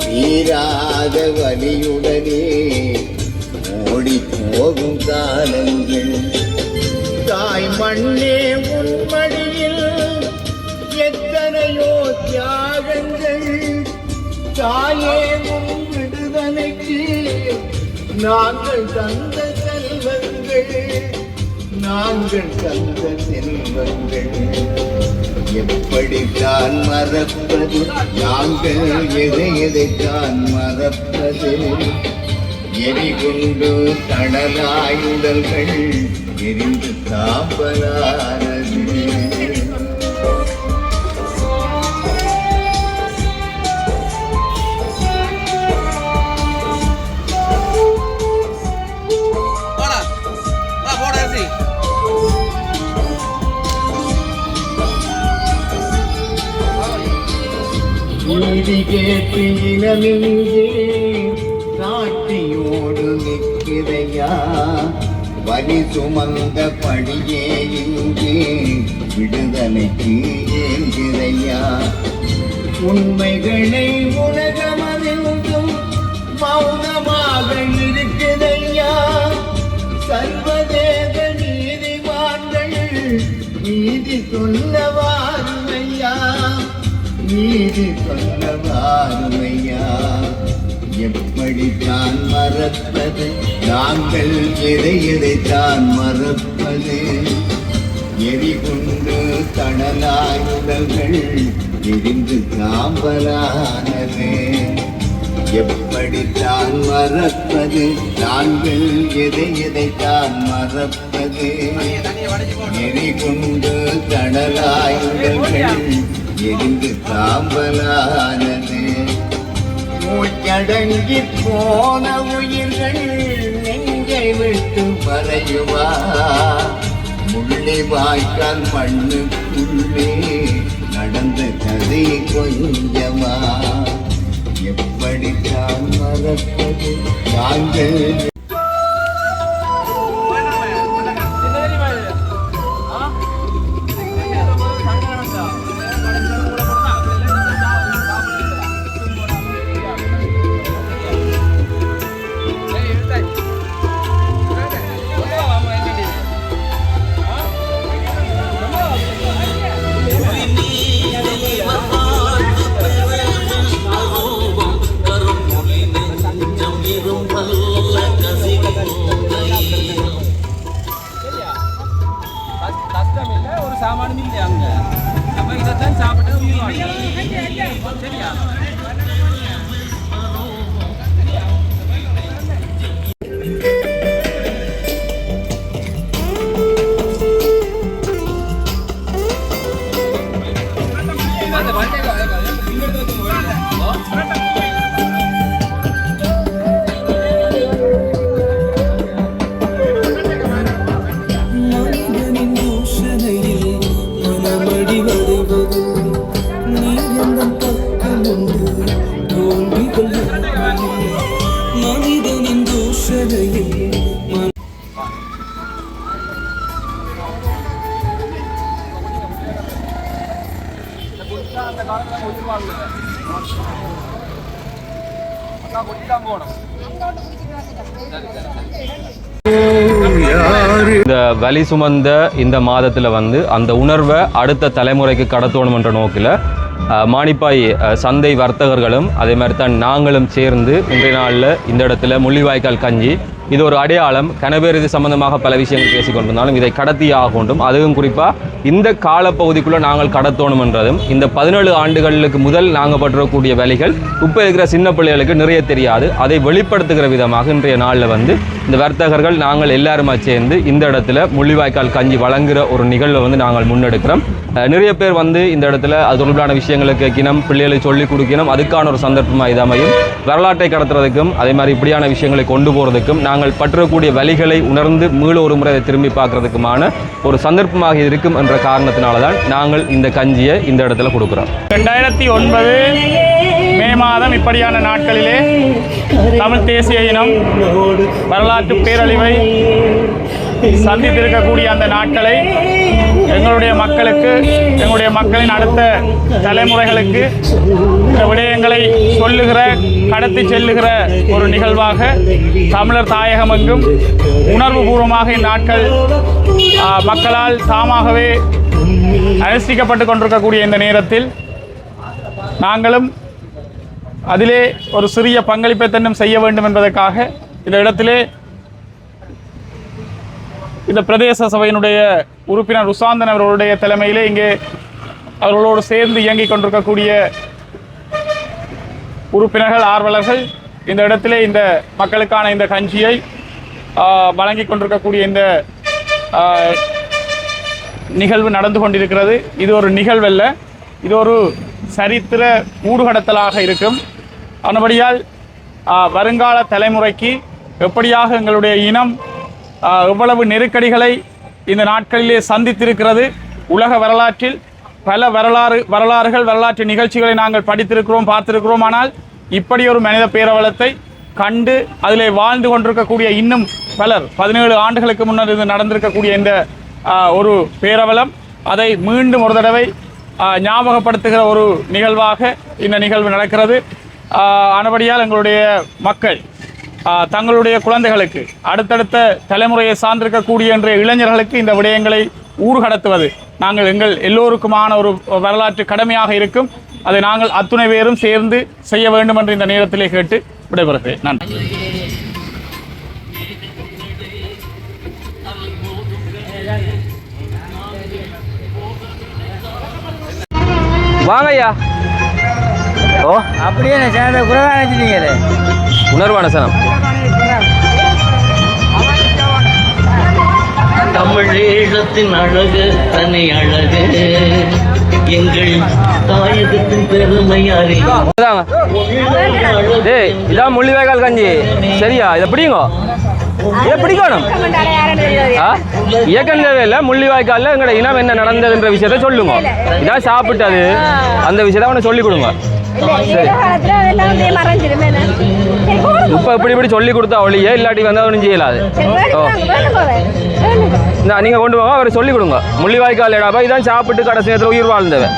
தீராத வலியுடனே ஓடி போகும் காலங்கள் தாய் மண்ணே உன்மடியில் எத்தனையோ தியாகங்கள் தாயே உன் விடுதலைக்கு நாங்கள் தந்த செல்வங்கள் எப்படித்தான் மறப்பது நாங்கள் எதைத்தான் மறப்பது எரிகொண்டு தடலாயுடல்கள் எரிந்து தாப்பலானது நீதி கேட்டு இனமிங்கே சாட்சியோடு நிற்கிறையா வலி சுமந்த படியே இங்கே விடுதலைக்கு ஏங்கிறையா உண்மைகளை உலகமறிந்தும் மௌனமாக இருக்குதையா சர்வதேச நீதிமான்கள் நீதி சொல்லவாருமையா நீதி சொல்லவாருமையா எப்படித்தான் மறப்பது நாங்கள் எதைத்தான் மறப்பது எரிகுண்டு தணலாயுடல்கள் எரிந்து சாம்பலானது எப்படித்தான் மறப்பது நாங்கள் எதைத்தான் மறப்பது எரிகுண்டு தணலாயுடல்கள் எரிந்து சாம்பலானது மூச்சடங்கி போன உயிர்கள் நெஞ்சை விட்டு மறையுமா முள்ளி வாய்க்கால் மண்ணுக்குள்ளே நடந்த கதை கொஞ்சமா எப்படித்தான் மறப்பது நாங்கள் சாமானும் இல்லை அங்க அப்ப இதைத்தான் சாப்பிட்டு சரியா இந்த வலி சுமந்த இந்த மாதத்தில் வந்து அந்த உணர்வை அடுத்த தலைமுறைக்கு கடத்தணும் என்ற நோக்கில் மானிப்பாய் சந்தை வர்த்தகர்களும் அதே மாதிரி தான் நாங்களும் சேர்ந்து இன்றைய நாளில் இந்த இடத்துல முள்ளிவாய்க்கால் கஞ்சி இது ஒரு அடையாளம். கனவேறு இது சம்பந்தமாக பல விஷயங்கள் பேசிக்கொண்டிருந்தாலும் இதை கடத்தி ஆகணும். அதுவும் குறிப்பாக இந்த காலப்பகுதிக்குள்ளே நாங்கள் கடத்தணும் என்றதும் இந்த 17 ஆண்டுகளுக்கு முதல் நாங்கள் பற்றக்கூடிய வேலைகள் இப்போ இருக்கிற சின்ன பிள்ளைகளுக்கு நிறைய தெரியாது. அதை வெளிப்படுத்துகிற விதமாக இன்றைய நாளில் வந்து இந்த வர்த்தகர்கள் நாங்கள் எல்லாருமா சேர்ந்து இந்த இடத்துல முள்ளிவாய்க்கால் கஞ்சி வழங்குகிற ஒரு நிகழ்வை வந்து நாங்கள் முன்னெடுக்கிறோம். நிறைய பேர் வந்து இந்த இடத்துல அது தொடர்பான விஷயங்களை கேட்கணும், பிள்ளைகளை சொல்லிக் கொடுக்கணும். அதுக்கான ஒரு சந்தர்ப்பமாக இது அமையும். வரலாற்றை கடத்துறதுக்கும் அதே மாதிரி இப்படியான விஷயங்களை கொண்டு போகிறதுக்கும் நாங்கள் பற்றக்கூடிய வழிகளை உணர்ந்து மீள ஒரு முறை திரும்பி பார்க்கறதுக்குமான ஒரு சந்தர்ப்பமாக இருக்கும் என்ற காரணத்தினால தான் நாங்கள் இந்த கஞ்சியை இந்த இடத்துல கொடுக்குறோம். 2009 மே மாதம் இப்படியான நாட்களிலே தமிழ் தேசிய இனம் வரலாற்று பேரழிவை சந்தித்திருக்கக்கூடிய அந்த நாட்களை எங்களுடைய மக்களுக்கு, எங்களுடைய மக்களின் அடுத்த தலைமுறைகளுக்கு இந்த விடயங்களை சொல்லுகிற, கடத்தி செல்லுகிற ஒரு நிகழ்வாக தமிழர் தாயகம் எங்கும் உணர்வுபூர்வமாக இந்நாட்கள் மக்களால் தாமாகவே அனுஷ்டிக்கப்பட்டு கொண்டிருக்கக்கூடிய இந்த நேரத்தில் நாங்களும் அதிலே ஒரு சிறிய பங்களிப்பை தன்னும் செய்ய வேண்டும் என்பதற்காக இந்த இடத்திலே இந்த பிரதேச சபையினுடைய உறுப்பினர் ருசாந்தன் அவர்களுடைய தலைமையிலே இங்கே அவர்களோடு சேர்ந்து இயங்கிக் கொண்டிருக்கக்கூடிய உறுப்பினர்கள், ஆர்வலர்கள் இந்த இடத்திலே இந்த மக்களுக்கான இந்த கஞ்சியை வழங்கி கொண்டிருக்கக்கூடிய இந்த நிகழ்வு நடந்து கொண்டிருக்கிறது. இது ஒரு நிகழ்வல்ல, இது ஒரு சரித்திர ஊடுகடத்தலாக இருக்கும். அதன்படியால் வருங்கால தலைமுறைக்கு எப்படியாக எங்களுடைய இனம் எவ்வளவு நெருக்கடிகளை இந்த நாட்களிலே சந்தித்திருக்கிறது, உலக வரலாற்றில் பல வரலாற்று நிகழ்ச்சிகளை நாங்கள் படித்திருக்கிறோம், பார்த்திருக்கிறோம். ஆனால் இப்படி ஒரு மனித பேரவலத்தை கண்டு அதிலே வாழ்ந்து கொண்டிருக்கக்கூடிய இன்னும் பலர் 17 ஆண்டுகளுக்கு முன்னர் இது நடந்திருக்கக்கூடிய இந்த ஒரு பேரவலம், அதை மீண்டும் ஒரு தடவை ஞாபகப்படுத்துகிற ஒரு நிகழ்வாக இந்த நிகழ்வு நடக்கிறது. ஆனபடியால் எங்களுடைய மக்கள் தங்களுடைய குழந்தைகளுக்கு, அடுத்தடுத்த தலைமுறையை சார்ந்திருக்கக்கூடிய இன்றைய இளைஞர்களுக்கு இந்த விடயங்களை ஊர்கடத்துவது நாங்கள் எங்கள் எல்லோருக்குமான ஒரு வரலாற்று கடமையாக இருக்கும். அதை நாங்கள் அத்துணை பேரும் சேர்ந்து செய்ய வேண்டும் என்று இந்த நேரத்திலே கேட்டு விடைபெறுகிறேன். நன்றி. வாங்க ஐயா. ஓ அப்படியே குறைவானீங்களே உணர்வான சனம். தமிழீழத்தின் அழகு தனி அழகு, எங்கள் தாயகத்தின் பெருமை டேய் இதான் முள்ளிவாய்க்கால் கஞ்சி சரியா? இதை பிடிங்கோ, இதை பிடிக்கணும். இயக்கம் தேவையில்லை, முள்ளிவாய்க்காலில் எங்களோட இனம் என்ன நடந்ததுன்ற விஷயத்த சொல்லுங்க. இதான் சாப்பிட்டது அந்த விஷயத்த அவனை சொல்லிக் கொடுங்க. சரி இப்போ இப்படி சொல்லி கொடுத்தா ஒழிய இல்லாட்டி வந்து ஒன்றும் செய்யலாது. ஓ நீங்கள் கொண்டு போங்க, அவரை சொல்லிக் கொடுங்க. முள்ளிவாய்க்கால் இடாப்பா இதான் சாப்பிட்டு கடைசி நேரத்தில் உயிர் வாழ்ந்தவன்.